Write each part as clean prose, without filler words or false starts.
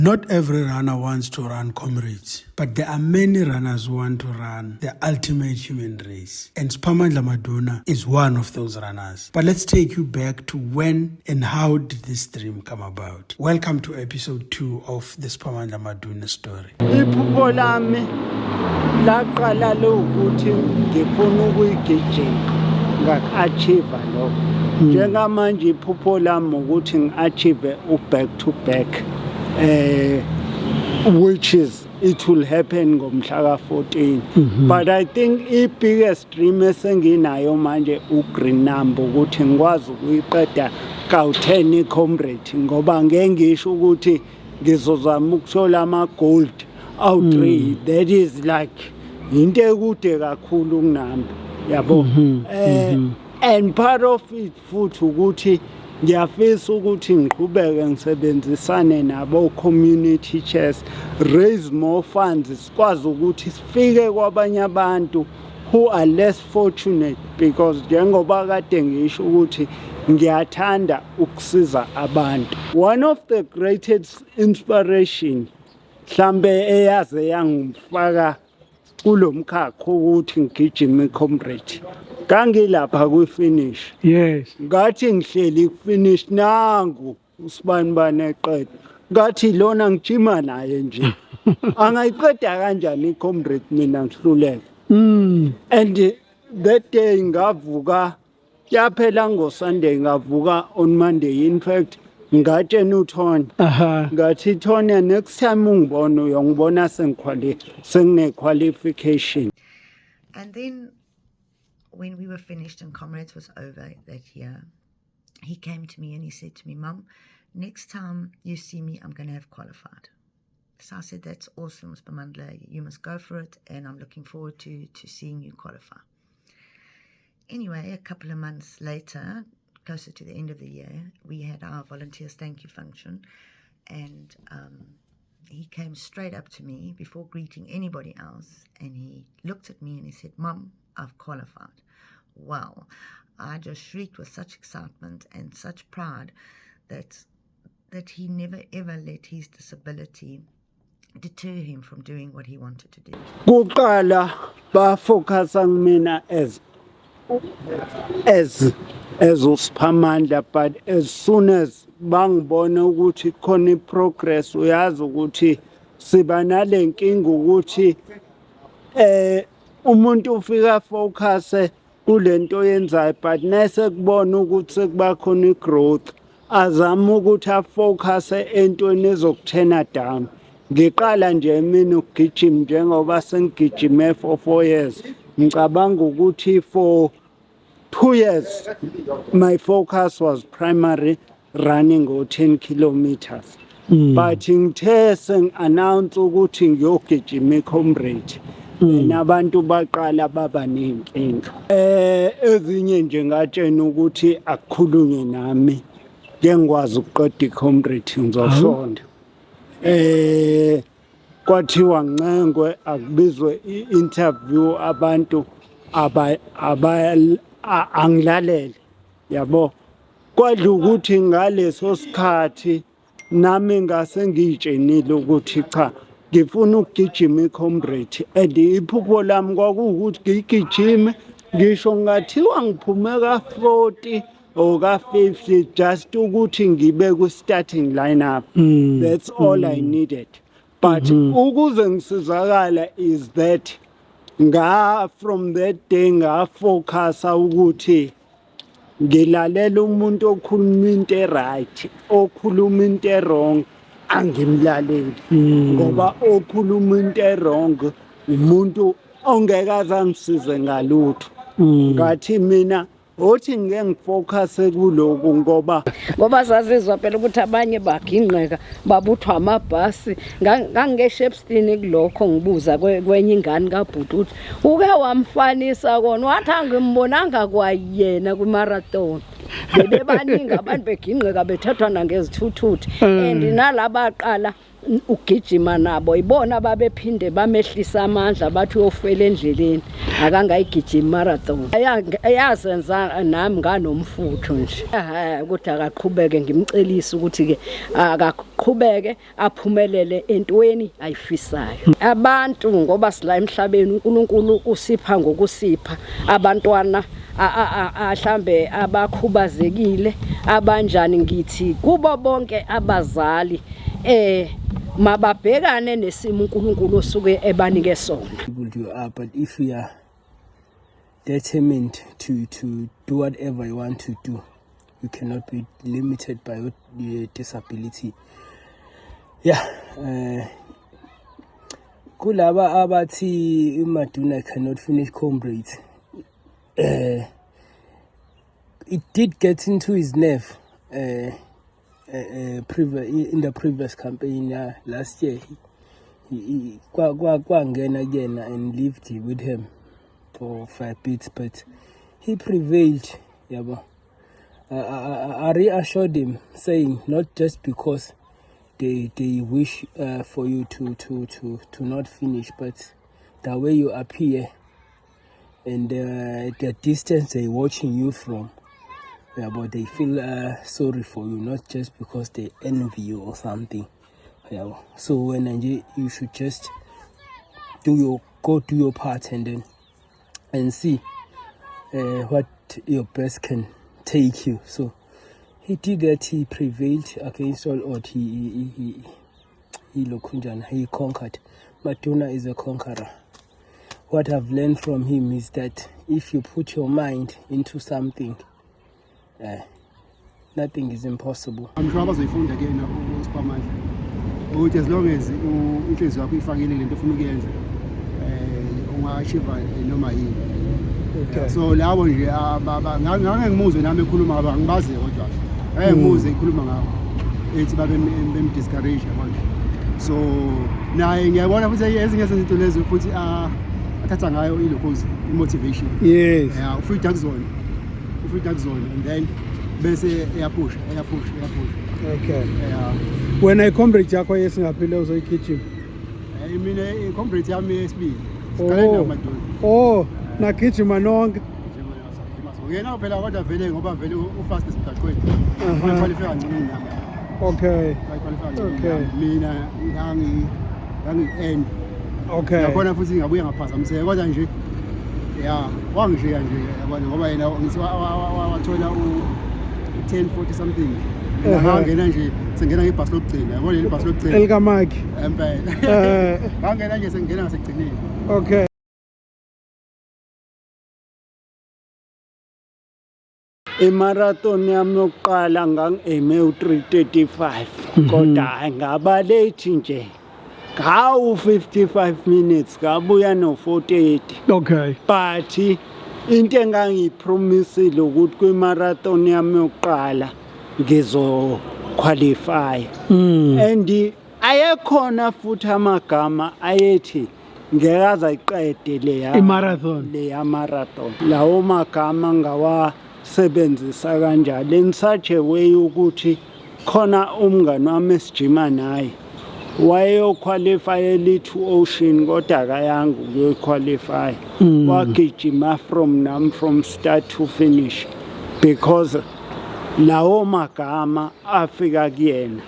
Not every runner wants to run, comrades, but there are many runners who want to run the ultimate human race. And Spamandla Maduna is one of those runners. But let's take you back to when and how did this dream come about. Welcome to episode 2 of the Spamandla Maduna story. Iphupho lami laqala lokuthi ngifuna ukuyigijima ngak-achieve lokho. Njengamanje iphupho lami ukuthi ngi-achieve back to back. Which is it will happen ngomhla ka-14. But I think the biggest dream esenginayo manje ugreen number ukuthi ngikwazi ukuyiqeda kawu-10 i-comrade ngoba ngeke ngisho ukuthi ngizozama ukuthola ama-gold awu-3. That is like into ekude kakhulu kunami yabo. And part of it futhi ukuthi ngiyafisa ukuthi ngiqhubeke ngisebenzisane nabo community chairs, raise more funds sikwazi ukuthi sifike kwabanye abantu who are less fortunate, because njengoba kade ngisho ukuthi ngiyathanda ukusiza abantu. One of the greatest inspiration mhlambe eyaze yangifaka kulomkhakha ukuthi ngigijime comrade ngangilapha kwi-finish. Yes. Ngathi ngihleli ku-finish nangu usibanibani eqeda. Ngathi lona ngijima naye nje. Angayiqeda kanjani i-comrade mina ngihluleka. And that day ngavuka yaphela ngoSunday ngavuka on Monday. In fact ngatshena uTony. Ngathi Tony, next time ungibona uyongibona sengine-qualification. And then when we were finished and Comrades was over that year, he came to me and he said to me, "Mum, next time you see me, I'm going to have qualified." So I said, "That's awesome, Spamandla. You must go for it, and I'm looking forward to seeing you qualify." Anyway, a couple of months later, closer to the end of the year, we had our volunteers thank you function, and he came straight up to me before greeting anybody else, and he looked at me and he said, "Mum, I've qualified." Well, I just shrieked with such excitement and such pride that he never ever let his disability deter him from doing what he wanted to do. Kuqala ba focus on mina as uSpamandla, but as soon as bangibona ukuthi khona progress uyazi ukuthi siba nalenkinga ukuthi umuntu ufika focus kulento yenzayo, but nese kubona ukuthi sekuba khona igrowth azama ukuthi afocus entweni ezokuthena down. Ngiqala nje mina ukugijima njengoba sengigijime for 4 years. Ngicabanga ukuthi for 2 years my focus was primary running 10 kilometers. But ngithe seng-announce ukuthi ngiyogijima i-comrade, nabantu baqala baba nenkinga. Ezinye nje ngatshena ukuthi akukhulunywe nami ngengikwazi ukuqeda i-comrade ngizoshonda. Kwathiwa Ncengwe akubizwe i-interview abantu angilalele yabo. Kwadla ukuthi ngaleso sikhathi nami ngase ngiyitshenile ukuthi cha ngifuna ukugijima i-comrade, and iphupho lami kwakuwukuthi ngigijime ngisho ngathiwa ngiphume ka-40 or ka-50 just ukuthi ngibe ku-starting lineup. That's all I needed. But ukuze ngisizakala is that from that day ngafocus ukuthi ngilalela umuntu okhuluma into e-right, okhuluma into e-wrong angimlaleli, ngoba okhuluma into e-wrong umuntu ongeke azangisize ngalutho. Ngathi mina othi ngeke ngifocus kuloko ngoba sazizwa phela ukuthi abanye baginqeka babuthwa amabhasi. Ngangeshephstone kulokho ngibuza kwenye ingane kabhuti ukuthi uke wamfanisa kona, wathi angimbonanga kwayena kumarathon. bebebaningi abantu beginqeka bethathwa nangezithuthuthi and nalaba qala ugijima nabo ibona babephinde bamehlisa amandla bathi uyofela endleleni akangayigijima marathon ayazenza nami nganomfutho nje ukuthi akaqhubeke ngimcelisa ukuthi ke akaqhubeke aphumelele entweni ayifisayo abantu ngoba sila emhlabeni uNkulunkulu usipha ngokusipha abantwana ahlambe abakhubazekile abanjani ngithi kubo bonke abazali mababhekane nesimo uNkulunkulu osuke ebanike sona. But if we are determined to do whatever you want to do, you cannot be limited by your disability. Yeah. Kulaba abathi uMaduna cannot finish comrades. It did get into his nerve. In the previous campaign last year, he kwangena again and lived with him for 5 bits, but he prevailed. I reassured him, saying not just because they wish for you to not finish, but the way you appear and the distance they're watching you from. But they feel sorry for you, not just because they envy you or something. So when you should just go do your part and see what your best can take you. So he did that. He prevailed against all odds. He conquered. Maduna is a conqueror. What I've learned from him is that if you put your mind into something, nothing is impossible. I'm sure bazoyifunda ke na uSiphamandla ukuthi as long as inhliziyo yakho ifakile lento ofuna ukuyenza unga-achieve noma yini. So labo nje ngake ngimuzwe nami ekhuluma ngaba ngibazi kodwa ngeke ngimuzwe ekhuluma ngabo ethi babe bemdiscourage manje. So naye ngiyabona futhi ezinye izinto lezo futhi athatha ngayo ilokhozi motivation. Yes. Yeah, free dark zone and then bese push. Okay. Yeah. When I comrade yakho yesingaphile uzoyigijima. Mina comrade yami yesibili. Oh, nagijima nonke. Yena phela kodwa vele ngoba vele ufast esidaqweni. Qualify kancane nami. Okay. Okay. Mina end. Okay. Yabona futhi ngabuye ngaphazamiseka kodwa nje yeah, wangishiya nje yabona ngoba yena ngithi wathola u1040 something. Ngangena nje sengena ngebhasi lokugcina. Yabona le bhasi lokugcina. Elkamaki. Empela. Ngangena nje sengena ngasekugcineni. Okay. Imarathon yami yokuqala ngangi-aime u3:35 kodwa ngaba late nje. Ngawu 55 minutes ngabuya no48. Okay. But into engangiyipromisile ukuthi kwimarathon yami yokuqala ngizo qualify. And ayekhona futhi amagama ayethi ngeke azayiqede le marathon. Lawo magama ngawasebenzisa kanjalo in such a way ukuthi khona umngani wami esijima naye wayeyoqualify elite ocean kodwa akayanga ukuyoqualify. Wagijima from start to finish because lawo magama afika kuyena.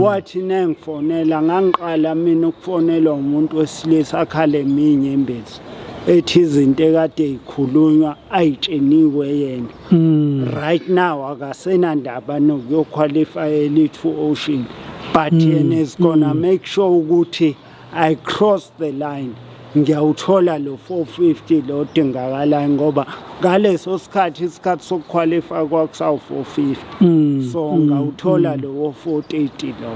Wathi nengifonela ngangiqala mina ukufonela umuntu wesilisa akhale eminye embezi ethi izinto ekade ikhulunywa ayitsheniwe yena. Right now akasena ndaba nokuyoqualify elite ocean. But yena is gonna make sure ukuthi I cross the line. Ngiyawuthola lo 450 lo dingakalayo ngoba ngaleso isikhathi sokuqualify kwakusawu 450. So ngawuthola lo 480 lo.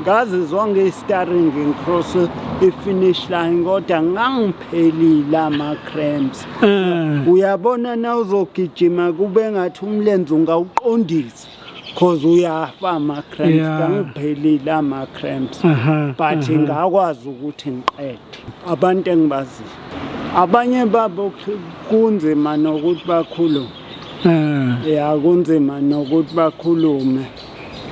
ngazizwa nge-starring ngicross i-finish line kodwa ngangiphelile ama-cramps. Uyabona na uzogijima kube ngathi umlenze ungawuqondisa cause uyafa ama-cramps Yeah. kangiphelile ama-cramps Aha, but ngakwazi ukuthi ngiqede abantu engibaziyo abanye babo kunzima nokuthi bakhulume ya kunzima nokuthi bakhulume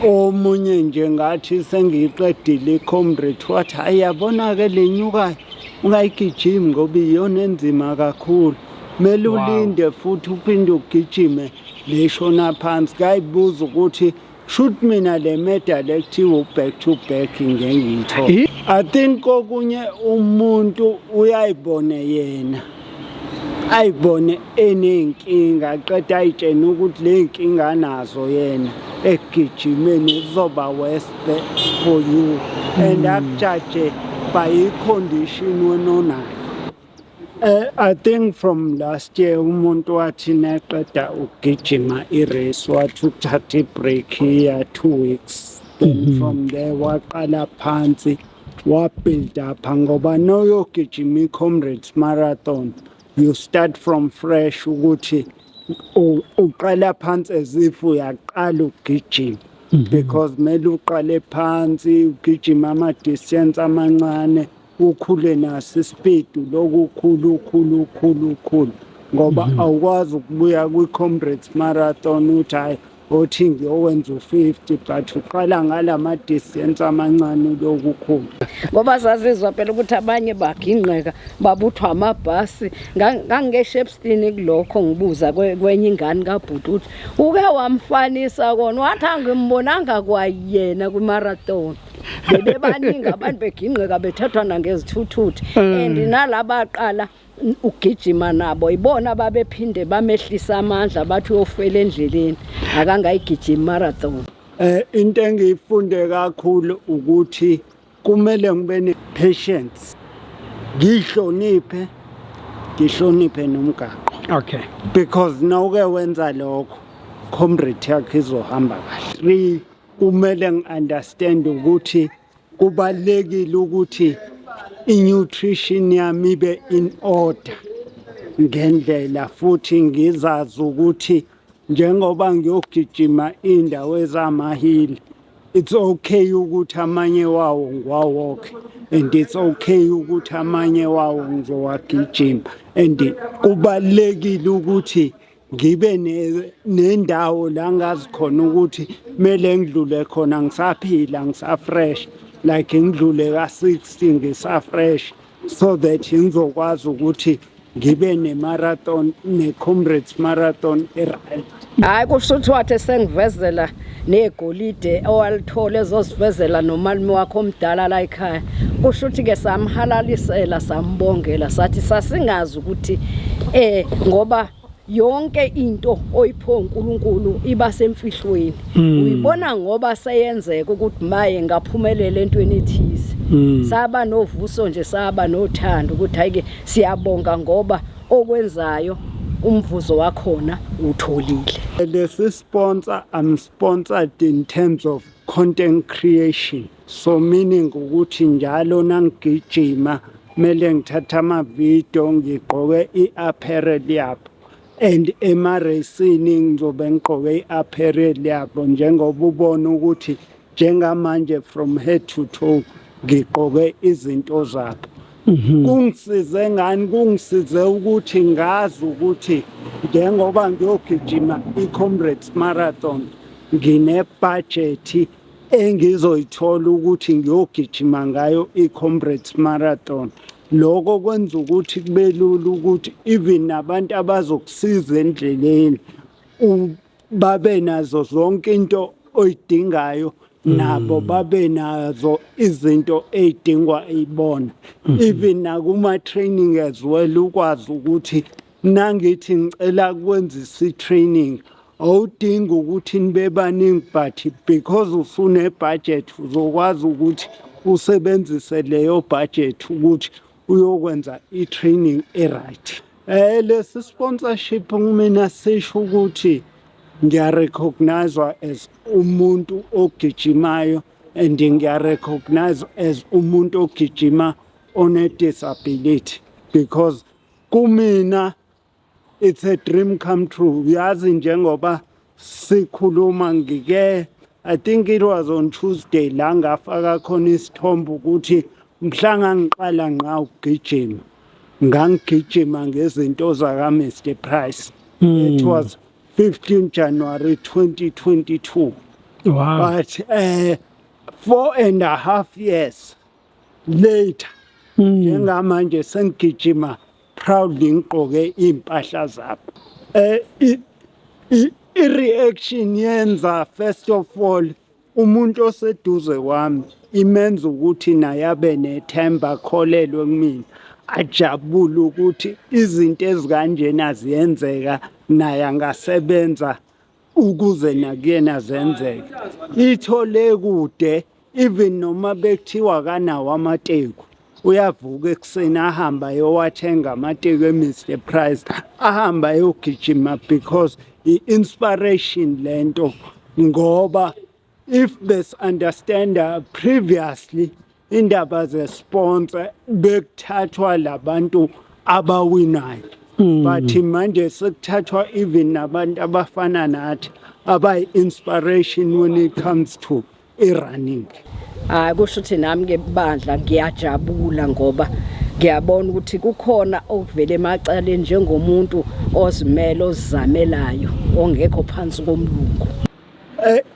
omunye nje ngathi sengiyiqedile i-comrade wathi hayi yabona-ke lenyukayo ungayigijimi ngoba iyona enzima kakhulu kumele ulinde futhi uphinde ugijime leshona phansi kayibuza ukuthi shoot mina le medal ekuthiwa back to back ngeke ngiyithole. I think kokunye umuntu uyayibone yena ayibone enenkinga aqeda ayitshena ukuthi le nkinga nazo yena ekugijimeni kuzoba worse for you and akujaje by i-condition wenonayo. I think from last year umuntu wathi naqeda ukugijima i-race wathi uthatha i-break ya 2 weeks then from there waqala phansi wabuild up ngoba noyogijima i-Comrades Marathon you start from fresh ukuthi uqala phansi as if uyaqala ukugijima because mele uqale phansi ugijima ama-distance amancane ukhule naso ispeed lokukhulu ngoba awukwazi ukubuya kwi-Comrades Marathon uthi hayi othi ngiyowenza u-50 but uqala ngalama-distance amancane lokukhulu ngoba sazizwa phela ukuthi abanye baginqeka babuthwa amabhasi ngangeshephstini kulokho ngibuza kwenye ingane kabhuti ukuthi uke wamfanisa kona wathi angimbonanga kwayena kwi-marathon bebebaningi abantu beginqeka bethathwa nangezithuthuthi and nalaba aqala ugijima nabo ibona babephinde bamehlisa amandla bathi uyofela endleleni akangayigijima marathon. Into engiyifunde kakhulu ukuthi kumele ngibe ne-patience ngihloniphe nomgaqo. Okay. Because nawuke wenza lokho comrade yakhe izohamba kahle. Kumele ngi-understand ukuthi kubalekile ukuthi i-nutrition yami ibe in order ngendlela futhi ngizazi ukuthi njengoba ngiyogijima indawo ezamahili it's okay ukuthi amanye wawo ngiwawokhe and it's okay ukuthi amanye wawo ngizowagijima and kubalekile ukuthi ngibe nendawo la ngazi khona ukuthi mele ngidlule khona ngisaphila ngisafresh like ngidlule ka-60 ngisafresh so that ngizokwazi ukuthi ngibe ne-marathon ne-Comrades Marathon e-right. Hayi kusho ukuthi wathi sengivezela negolide owalithola ezosivezela nomalume wakho omdala la ekhaya kusho ukuthi ke samhalalisela sambongela sathi sasingazi ukuthi ngoba yonke into oyipho uNkulunkulu iba semfihlweni uyibona ngoba seyenzeka ukuthi maye ngaphumelela entweni ethize saba novuso nje saba nothando ukuthi hayike siyabonga ngoba okwenzayo umvuzo wakhona utholile. Lesi sponsor I'm sponsored in terms of content creation, so meaning ukuthi njalo nangigijima mele ngithatha ama-video ngigqoke i-apparel yabo and ema-racing ngizobe ngigqoke i-apparel yabo njengoba ubona ukuthi njengamanje from head to toe ngigqoke izinto zabo. Kungisize ngani? Kungisize ukuthi ngazi ukuthi njengoba ngiyogijima i-Comrades Marathon ngine-budget engizoyithola ukuthi ngiyogijima ngayo i-Comrades Marathon. Lokho kwenza ukuthi kube lula ukuthi even nabantu abazokusiza endleleni babe nazo zonke into oyidingayo nabo babe nazo izinto ezidingwa ibona. Even nakuma training as well ukwazi ukuthi nangithi ngicela kwenza i-training awudingi ukuthi nibe baningi but because usune budget uzokwazi ukuthi usebenzise leyo budget ukuthi uyokwenza i-training e-right. Lesi sponsorship ngimina sisho ukuthi ngiyarecognizwa as umuntu ogijimayo and ngiyarecognizwa as umuntu ogijima one-disability because kumina it's a dream come true. Yazi njengoba sikhuluma ngike I think it was on Tuesday la ngafaka khona isithombe ukuthi mhla ngangiqala nqa ukugijima ngangigijima ngezinto zaka Mr Price. It was 15 January 2022. Wow. But 4.5 years later njengamanje sengigijima proudly ngigqoke impahla zabo. I-reaction yenza first of all umuntu oseduze kwami imenza ukuthi naye abe nethemba akholelwe kumina ajabule ukuthi izinto ezikanjena ziyenzeka naye angasebenza ukuze nakuyena zenzeke. Ithole kude even noma bekuthiwa kanawo amateku uyavuka ekuseni ahamba yowathenga amateku eMr Price ahamba yogijima because i-inspiration lento ngoba if besunderstand previously indaba ze-sponsor bekuthathwa labantu abawinayo but manje sekuthathwa even nabantu abafana nathi abayi-inspiration when it comes to i-running. Hayi kusho ukuthi nami ke bandla ngiyajabula ngoba ngiyabona ukuthi kukhona okuvela emacaleni njengomuntu ozimele ozizamelayo ongekho phansi komlungu.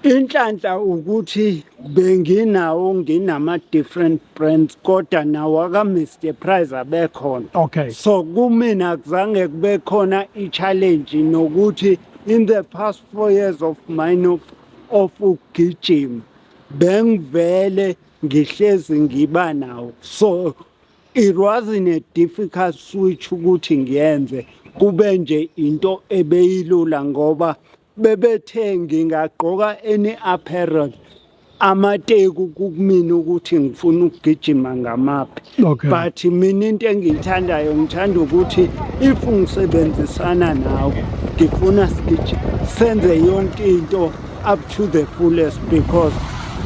Inhlanhla ukuthi benginawo nginama different brands kodwa nawo aka Mr Price abekhona. Okay. So kumina kuzange kube khona i-challenge nokuthi in the past 4 years of mine of ukugijima bengivele ngihlezi ngiba nawo. So it wasn't a difficult switch ukuthi ngiyenze kube nje into ebeyilula ngoba bebethe ngingagqoka any apparel amateku kumina ukuthi ngifuna ukugijima ngamaphi. Okay. But mina into engiyithandayo ngithanda ukuthi if ngisebenzisana nawo ngifuna senze yonke into up to the fullest because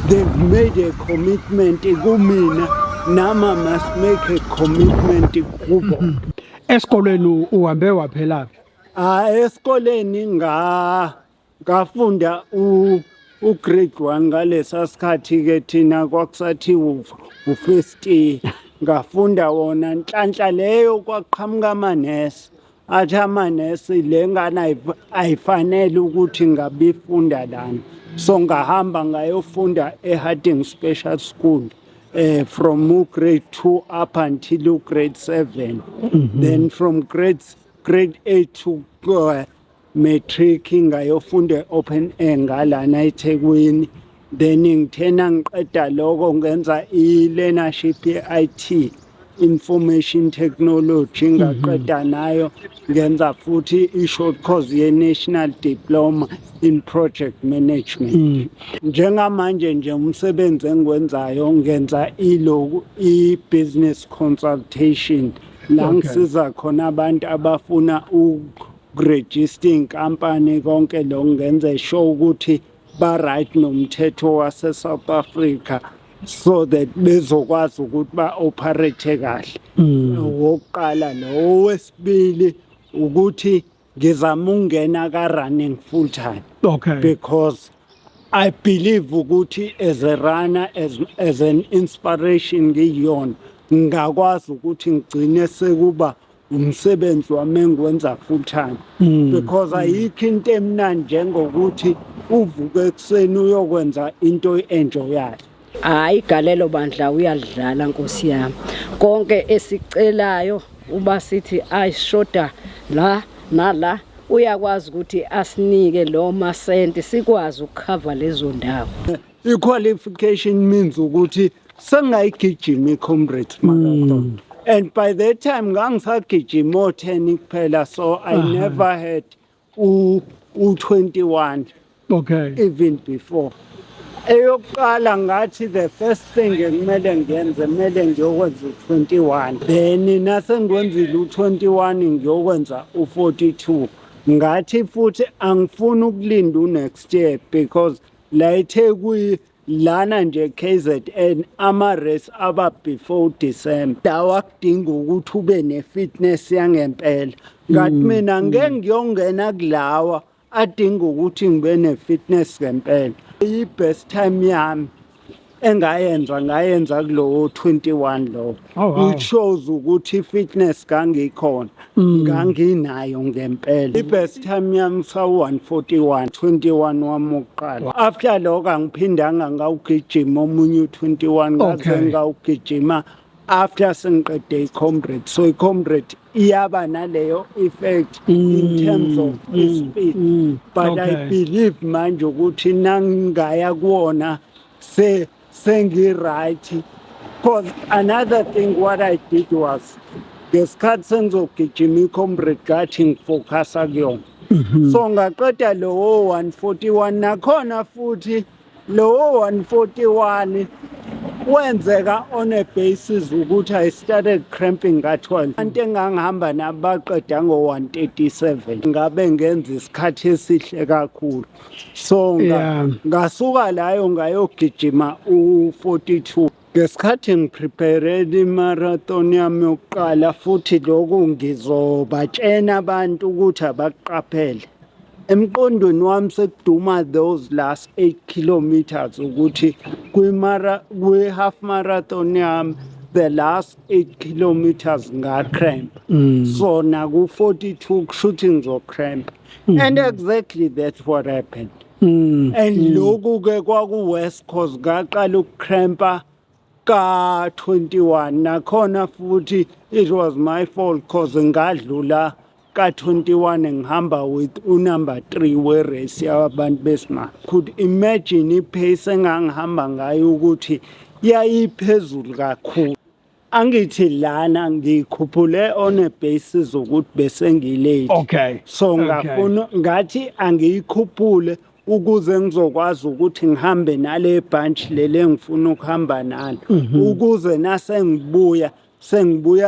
they've made a commitment kumina nama must make a commitment kubo. Esikolweni uhambe waphelaphi? Esikoleni ngafunda grade 1 ngalesa sikhathi ke thina kwakusathi u-first year ngafunda wona nhlanhla leyo kwaqhamuka amanesi athi amanesi le ngane ayifanele ukuthi ngabifunda lana so ngahamba ngayofunda eHarding Special School from grade 2 up until grade 7 then from grade 8 to matric ngayofunda open air ngalana eThekwini then ngithena ngiqeda lokho ngenza i-learnership ye-IT information technology ngaqeda nayo ngenza futhi i-short course ye-national diploma in project management. Njengamanje nje umsebenzi engwenzayo ngenza i-business consultation la ngisiza khona abantu abafuna ukuregister inkampani konke lo ngenze sure ukuthi ba right nomthetho wase South Africa so that bezokwazi ukuthi ba operate kahle. Wokuqala lo wesibili ukuthi ngizama ungena ka running full time. Okay. Because I believe ukuthi as a runner as an inspiration ngiyona ngakwazi ukuthi ngigcine sekuba umsebenzi wami engwenza full time because ayikho into emnandi njengokuthi uvuke ekseni uyokwenza into enjoyayo. Hayi igalelo bandla uyadlala Nkosi yami. Konke esicelayo uba sithi ayishoda la nala uyakwazi ukuthi asinike lo masenti sikwazi ukucover lezo ndawo. I-qualification means ukuthi sengayigijima i-Comrades Marathon. And by that time ngangisagijima o-10 kuphela so I never had u-21. Okay. Even before. Eyokuqala ngathi the first thing ngikumele ngiyenze kumele ngiyokwenza u-21 then nasengwenzile u-21 ngiyokwenza u-42 ngathi futhi angifuni ukulinda u-next year because la eThekwini lana nje KZN ama-race aba before December dawakudinga ukuthi ube ne-fitness yangempela ngathi mina ngeke ngiyongena kulawa adinga ukuthi ngibe ne-fitness ngempela. I-best time yami ngayenza kulowo 21 lo. Oh, wow. Which shows ukuthi i-fitness gangikhona. Nganginayo ngempela. I-best time yami sa-141, 21 wami wokuqala. After lokho angiphindanga ngawugijima omunye u-21 ngaze ngawugijima after sengiqede i-comrade. So i-comrade iyaba naleyo effect in terms of speed. But I believe manje ukuthi nangingaya kuwona sengi-right. Because another thing what I did was ngesikhathi sengizogijima i-comrade ngathi ngifocus-a kuyona. So ngaqeda lowo 141 nakhona futhi lowo 141 wenzeka on a basis ukuthi I started cramping ka-12. Abantu engangihamba nabo baqeda ngo-137. Ngabe ngenza isikhathi esihle kakhulu. So ngasuka layo ngayogijima u-42. Ngesikhathi ngiprepared i-marathon yami yokuqala futhi lokhu ngizobatshena abantu ukuthi abakuqaphele. Emqondweni wami sekuduma those last 8 kilometers ukuthi kwi-half marathon yami the last 8 kilometers nga-cramp. So naku-42 kushuthi ngizocramp. And exactly that's what happened. And lokhu-ke kwaku-worse cause ngaqala ukukrampa ka-21 nakhona futhi it was my fault cause ngadlula ka-21 ngihamba with unumber 3 we-race yabantu besimame. Could imagine ipace engangihamba ngayo ukuthi yayiphezulu kakhulu. Angithi lana ngikhuphule on a basis ukuthi bese ngilate. So ngafuna ngathi angiyikhuphule ukuze ngizokwazi ukuthi ngihambe nale bunch lele engifuna ukuhamba nalo. Ukuze nasengibuya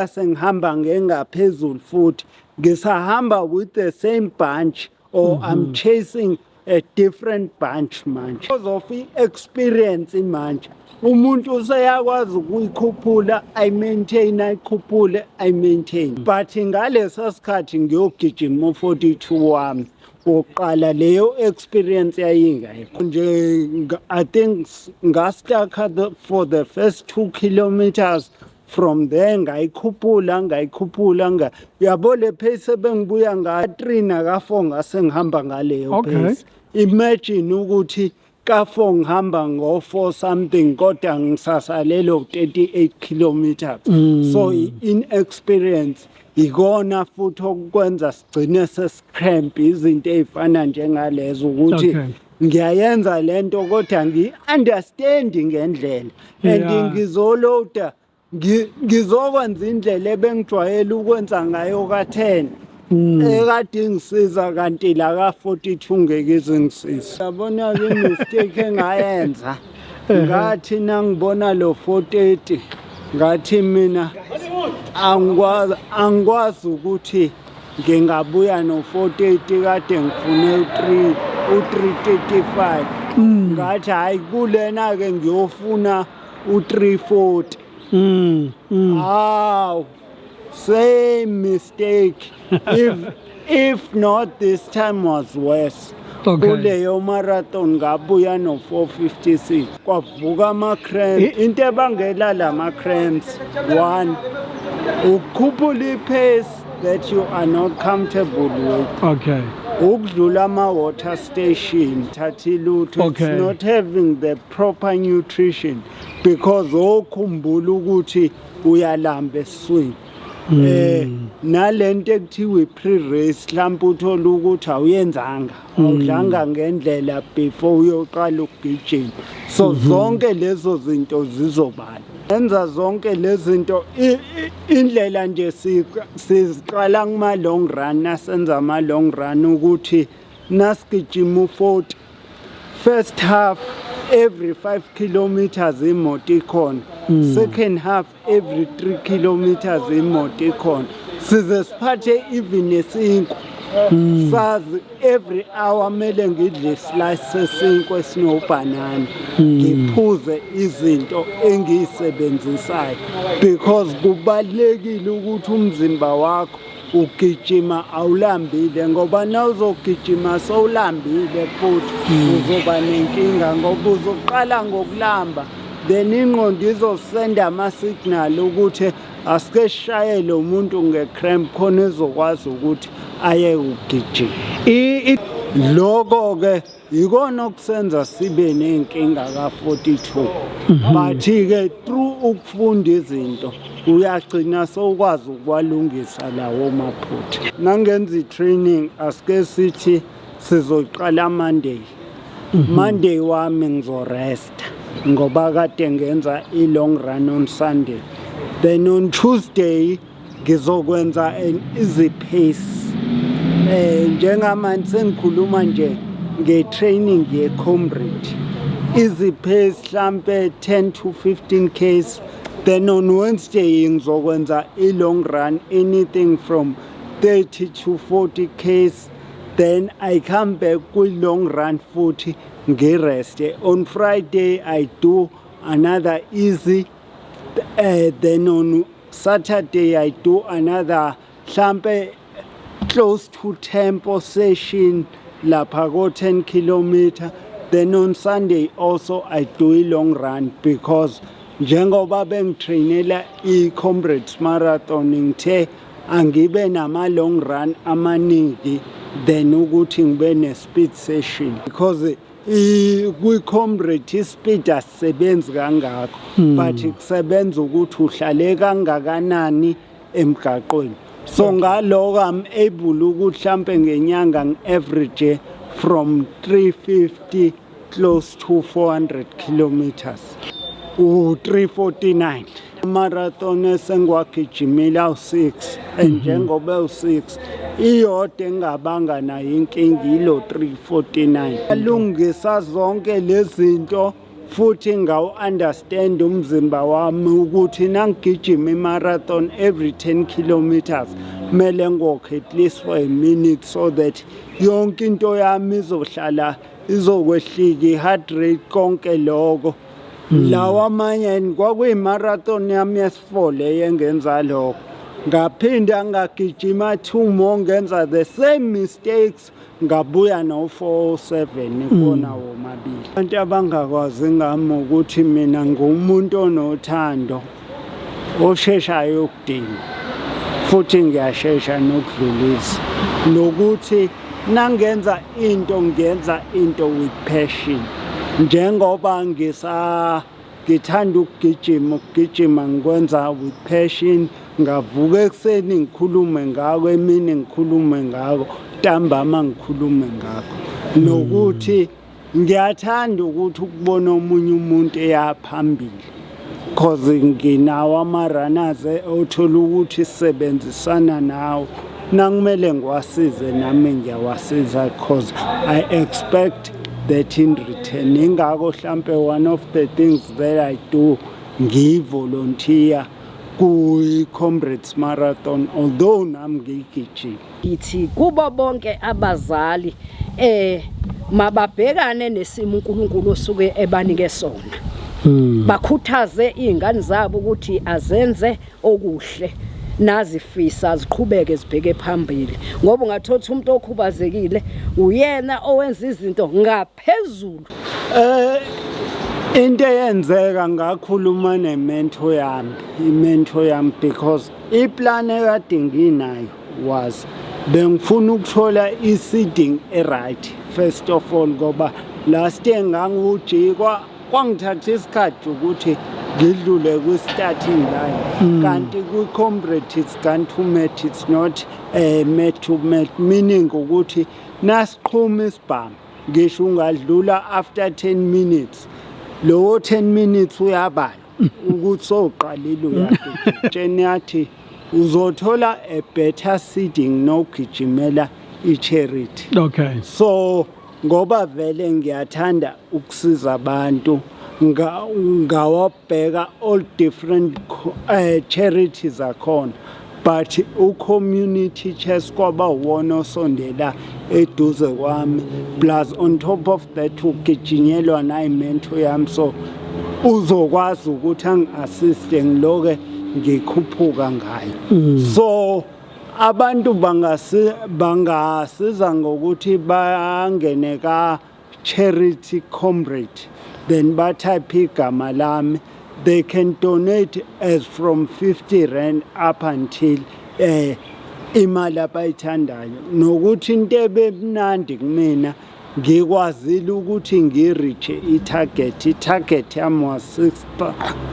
sengihamba ngengaphezulu futhi ngisahamba with the same bunch or I'm chasing a different bunch manje. Because of experience manje umuntu useyakwazi ukuyikhuphula ayikhuphule maintain. But ngalesa sikhathi ngiyogijima u-42 wami wokuqala leyo experience yayingekho nje. I think ngastaka for the first 2 kilometers. From there ngayikhuphula yabo le pace bengibuya nga-3 naka-4 ngase ngihamba ngaleyo pace. Imagine ukuthi ka-4 ngihamba ngo-4 something kodwa ngisasalelo 38 kilometers. So inexperience ikona futhi okwenza sigcine sesicramp izinto ezifana njengalezo ukuthi ngiyayenza lento kodwa ngi-understand ngendlela and ngizoloda ngizokwenza indlela ebengijwayele ukwenza ngayo ka-10 ekade ngisiza kanti la ka-42 ngeke izingisiza. Yabona-ke imistake engayenza ngathi nangibona lo 430 ngathi mina angikwazi ukuthi ngingabuya no-430 kade ngifune u-335. Ngathi hayi kulena-ke ngiyofuna u-340. Wow, same mistake. If not, this time was worse. Kuleyo marathon ngabuya no 456 kwavuka ama-cramps. Into ebangela lama-cramps, one, ukukhuphula i-pace that you are not comfortable with. Ukudlula ama-water station thathi lutho. It's not having the proper nutrition because okhumbula ukuthi uyalamba esiswini. Nalento ekuthiwa i-pre-race mhlawumbe uthola ukuthi awuyenzanga awudlanga ngendlela before uyoqala ukugijima. So zonke lezo zinto zizobala. Enza zonke lezi zinto indlela nje siziqala kuma-long run nasenza ama-long run ukuthi nasigijima u-40 first half every 5 kilometers imoto ikhona. Second half every 3 kilometers imoto ikhona. Size siphathe even esinkwa. Sazi every hour mele ngidle slice sesinkwa esinobhanana. Ngiphuze izinto engiyisebenzisayo because kubalekile ukuthi umzimba wakho ugijima awulambile ngoba nawuzogijima sowulambile futhi uzoba nenkinga ngoba uzoqala ngokulamba then ingqondo izosenda ama-signal ukuthi asike shayele umuntu nge-cramp khona ezokwazi ukuthi aye ugijima. Lokho-ke yikona okusenza sibe nenkinga ka-42 but-ke through ukufunda izinto uyagcina sowukwazi ukwalungisa lawo maphutha. Nangenza i-training asike sithi sizoqala Monday. Monday wami ngizoresta ngoba kade ngenza i-long run on Sunday. Then on Tuesday ngizokwenza an easy pace. Njengamanje sengikhuluma nje nge-training ye-comrade. Easy pace mhlampe 10 to 15 Ks. Then on Wednesday ngizokwenza i-long run anything from 30 to 40 Ks. Then I come back kwi-long run futhi ngireste. On Friday I do another easy. Then on Saturday I do another mhlampe close to tempo session lapha ko 10 kilometer. Then on Sunday also I do a long run because njengoba bengitrainela i-Comrades Marathon ngithe angibe nama long run amaningi then ukuthi ngibe ne-speed session because kwi-Comrade i-speed asisebenzi kangakho but kusebenza ukuthi uhlale kangakanani emgaqweni. So ngaloko I'm able ukuthi mhlampe ngenyanga ngi-average from 350 close to 400 kilometers. 349 marathon esengwagijimela u6 and njengoba u6 iyodwa engabanga nayo inkinga ilo 349. Alungisa zonke lezinto futhi ngawu-understand umzimba wami ukuthi nangigijima i-marathon every 10 kilometers kumele ngokhe at least for a minute so that yonke into yami izohlala izokwehlika i-heart rate konke lokho. Lawa amanye kwakuyi-marathon yami yesi-4 leyo engenza lokho. Ngaphinda ngagijima 2 more ngenza the same mistakes ngabuya no-407 ikona womabili. Abantu abangakwazi ngami ukuthi mina ngumuntu onothando osheshayo ukudinga futhi ngiyashesha nokudlulisa nokuthi nangenza into ngenza into with passion. Njengoba ngithanda ukugijima ngikwenza with passion. Ngavuka ekuseni ngikhulume ngako emini ngikhulume ngako ntambama ngikhulume ngako nokuthi ngiyathanda ukuthi ukubona omunye umuntu eyaphambili because nginawo ama-runners othola ukuthi sisebenzisana nawo nakumele ngiwasize nami ngiyawasiza because I expect that in return. Ingako mhlampe one of the things that I do ngivolunteer ku-Comrades Marathon although nami ngiyigijima. Ngithi kubo bonke abazali mababhekane nesimo uNkulunkulu osuke ebanike sona. Bakhuthaze izingane zabo ukuthi azenze okuhle nazifisa ziqhubeke zibheke phambili ngoba ungathola umuntu okhubazekile uyena owenza izinto ngaphezulu. Into eyenzeka ngakhuluma ne-mentor yami, i-mentor yami because iplan ekade nginayo was bengifuna ukuthola i-seeding e-right first of all ngoba last year ngangujikwa kwangithatha isikhathi ukuthi ngidlule kwi-starting line kanti kwi-Comrade it's gun to mat, it's not mat to mat, meaning ukuthi nasiqhuma isibhamu ngisho ungadlula after 10 minutes lowo 10 minutes uyabala ukuthi soqalile uyagijima yathi uzothola a better seeding nogijimela i-charity. Okay. So ngoba vele ngiyathanda ukusiza abantu ngawabheka all different charities akhona but u-community chest kwaba wona osondela eduze kwami plus on top of that ugijinyelwa nayi-mentor yami so uzokwazi ukuthi angi-assiste ngiloke ngikhuphuka ngayo. So abantu bangasiza ngokuthi bangene ka charity comrade then batype igama lami. They can donate as from 50 rand up until imali abayithandayo. Nokuthi into ebemnandi kumina ngikwazile ukuthi ngiriche i-target yami was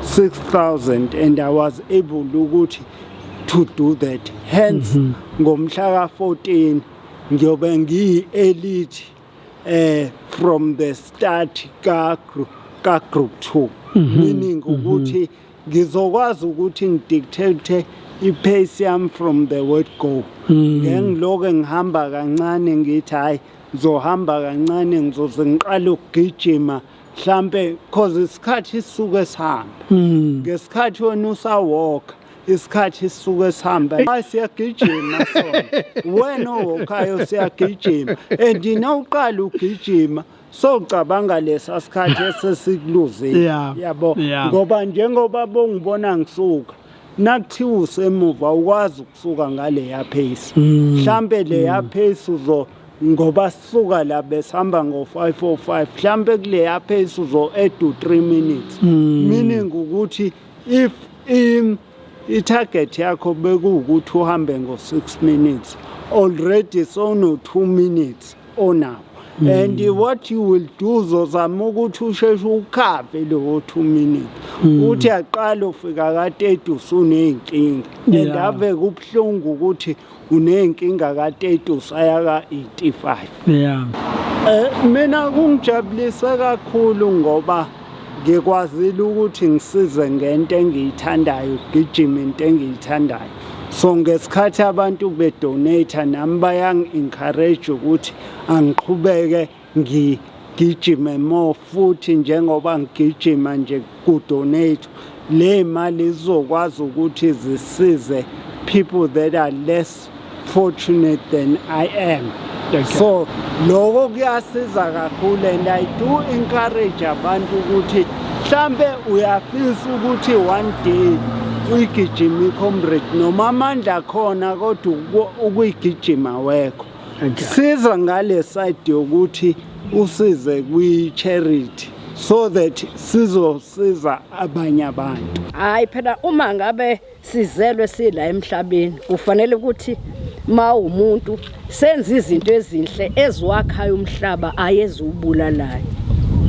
6,000 and I was able ukuthi to do that. Hence ngomhla ka-14 ngiyobe ngiyi-elite from the start ka group 2, meaning ukuthi ngizokwazi ukuthi ngidictate i-pace yami from the word go. Ngiloke ngihamba kancane ngithi hayi ngizohamba kancane ngizoze ngiqale ukugijima mhlambe because isikhathi sisuke sihamba ngesikhathi wena usawalk isikhathi sisuke sihamba hayi siyagijima sona wena owalkayo siyagijima and nawuqala ugijima so ucabanga lesa sikhathi esesikuluzile yabo ngoba njengoba bongibona ngisuka nakuthiwa usemuva ukwazi ukusuka ngale ya pace mhlambe le ya pace ngoba sisuka la besihamba ngo-5:05 mhlambe kule ya pace uzo add to 3 minutes meaning ukuthi if i-target yakho bekuwukuthi uhambe ngo-6 minutes already sono 2 minutes onawo. And what you will do uzozama ukuthi usheshe ukhave lewo 2 minutes uthi aqala ufika ka-30 usuney'nkinga and ave kubuhlungu ukuthi uney'nkinga ka-30 usaya ka-85. Mina kungijabulise kakhulu ngoba ngikwazile ukuthi ngisize ngento engiyithandayo ukugijima into engiyithandayo. So ngesikhathi abantu bedonate nami bayangi-encourage ukuthi angiqhubeke ngigijime more futhi njengoba ngigijima nje kudonate le mali zizokwazi ukuthi zisize people that are less fortunate than I am. So lokho kuyasiza kakhulu and I do encourage abantu ukuthi mhlambe uyafisa ukuthi one day uyigijima comrade noma amandla khona kodwa ukuyigijima wekho siza ngale side yokuthi usize kwi-charity so that sizosiza abanye abantu. Hayi phela uma ngabe sizelwe sila emhlabeni kufanele ukuthi ma umuntu senza izinto ezinhle eziwakhayo umhlaba ayezubulalayo.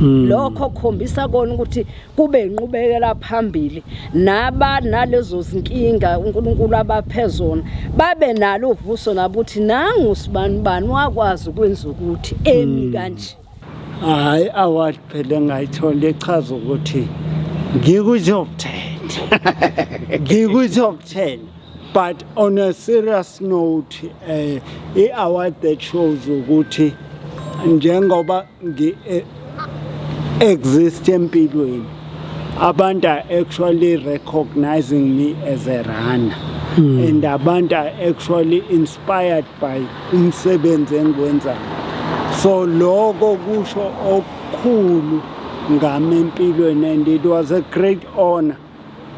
Lokho khombisa kona ukuthi kube inqubekela phambili nalezo zinkinga uNkulunkulu abaphezona babe nalo uvuso nabuthi nangu sibani wakwazi ukwenza ukuthi emi kanje. Hayi awathi phela ngayithola echaza ukuthi ngikutop 10 but on a serious note i-award that shows ukuthi njengoba exist empilweni abantu are actually recognizing me as a runner and abantu are actually inspired by umsebenzi engiwenzayo. So lokho kusho okukhulu ngami empilweni and it was a great honor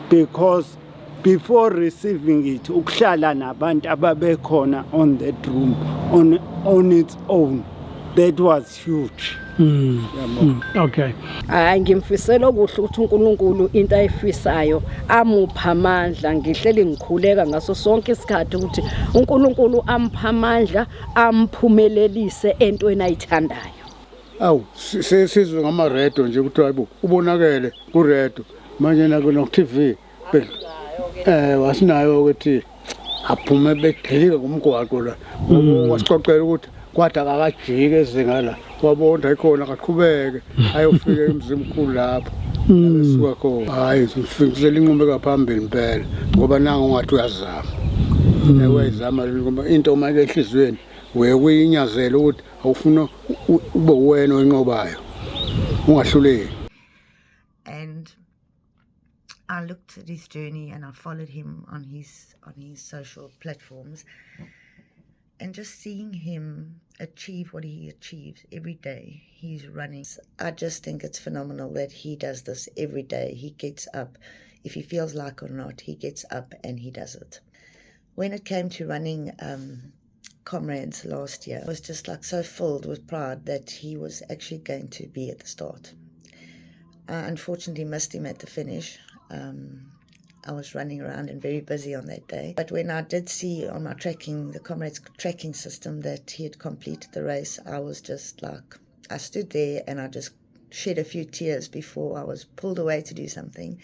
because before receiving it ukuhlala nabantu ababekhona on that room on its own that was huge. Okay. Hayi ngimfisela okuhle ukuthi uNkulunkulu into ayifisayo amupha amandla ngihleli ngikhuleka ngaso sonke isikhathi ukuthi uNkulunkulu ampha amandla amphumelelise entweni ayithandayo. Awu sizwe ngama radio nje ukuthi hayibo ubonakele ku radio manje naku TV wasinayo ukuthi aphume begxilika kumgwaqo la wasicocela ukuthi kwathi akakajike ezinga la wabona ikhona akaqhubeke ayofika emzimkhulu lapho esuka khona hayi sifikisela inqubeka phambili impela ngoba nangu ungathi uyazama wayizama ngoba into uma ke ehlizweni uyinyazela ukuthi awufuna ube wena onqobayo ungahluleki. And I looked at his journey and I followed him on his social platforms, and just seeing him achieve what he achieves every day, he's running. I just think it's phenomenal that he does this every day. He gets up, if he feels like or not, he gets up and he does it. when it came to running Comrades last year, I was just like so filled with pride that he was actually going to be at the start. I unfortunately missed him at the finish. I was running around and very busy on that day. But when I did see on my tracking, the Comrades tracking system, that he had completed the race, I was just like, I stood there and I just shed a few tears before I was pulled away to do something.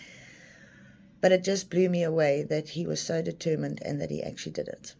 But it just blew me away that he was so determined and that he actually did it.